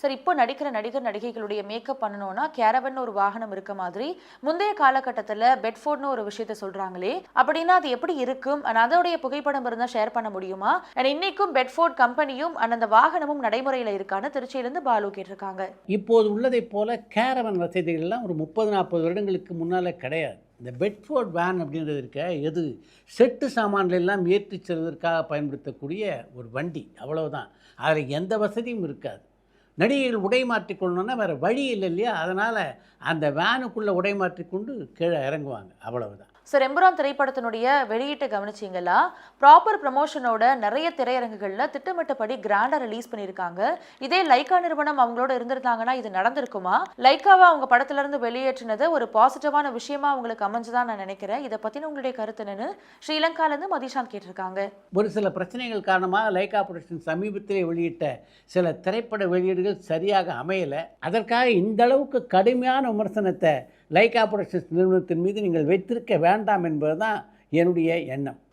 Sir இப்போ நடிக்கிற நடிகர் நடிகைகளுடைய மேக்கப் பண்ணணும்னா கேரவன் ஒரு வாகனம் இருக்க மாதிரி முந்தைய காலகட்டத்தில் பெட்ஃபோர்ட்னு ஒரு விஷயத்த சொல்றாங்களே, அப்படின்னா அது எப்படி இருக்கும்? அதோடைய புகைப்படம் இருந்தால் ஷேர் பண்ண முடியுமா? இன்னைக்கும் பெட்ஃபோர்ட் கம்பெனியும் அந்த வாகனமும் நடைமுறையில் இருக்கான்னு திருச்சியிலிருந்து பாலு கேட்டிருக்காங்க. இப்போது உள்ளதைப் போல கேரவன் வசதிகள் எல்லாம் ஒரு 30-40 வருடங்களுக்கு முன்னால் கிடையாது. இந்த பெட்ஃபோர்ட் வேன் அப்படின்றது இருக்க எது செட்டு சாமான்கள் எல்லாம் ஏற்றி செல்வதற்காக பயன்படுத்தக்கூடிய ஒரு வண்டி, அவ்வளவுதான். அதில் எந்த வசதியும் இருக்காது. நடிகைகள் உடை மாற்றிக்கொள்ளணுன்னா வேறு வழி இல்லை இல்லையா? அதனால் அந்த வேனுக்குள்ளே உடை மாற்றிக்கொண்டு கீழே இறங்குவாங்க, அவ்வளவுதான். சார் எம்புரான் திரைப்படத்தினுடைய வெளியீட்டை கவனிச்சிங்களா? ப்ராப்பர் ப்ரமோஷனோட நிறைய திரையரங்குகளில் திட்டமிட்டபடி கிராண்டாக ரிலீஸ் பண்ணியிருக்காங்க. இதே லைக்கா நிறுவனம் அவங்களோட இருந்திருந்தாங்கன்னா இது நடந்திருக்குமா? லைக்காவை அவங்க படத்திலிருந்து வெளியேற்றினது ஒரு பாசிட்டிவான விஷயமா அவங்களுக்கு அமைஞ்சுதான் நான் நினைக்கிறேன். இதை பற்றின உங்களுடைய கருத்து என்னன்னு ஸ்ரீலங்காலேருந்து மதிஷாந்த் கேட்டிருக்காங்க. ஒரு சில பிரச்சனைகள் காரணமாக லைக்கா புரொடக்ஷன் சமீபத்திலே வெளியிட்ட சில திரைப்பட வெளியீடுகள் சரியாக அமையலை. அதற்காக இந்த அளவுக்கு கடுமையான விமர்சனத்தை லைக்கா புரொடக்ஷன்ஸ் நிறுவனத்தின் மீது நீங்கள் வைத்திருக்க வேண்டாம் என்பது தான் என்னுடைய எண்ணம்.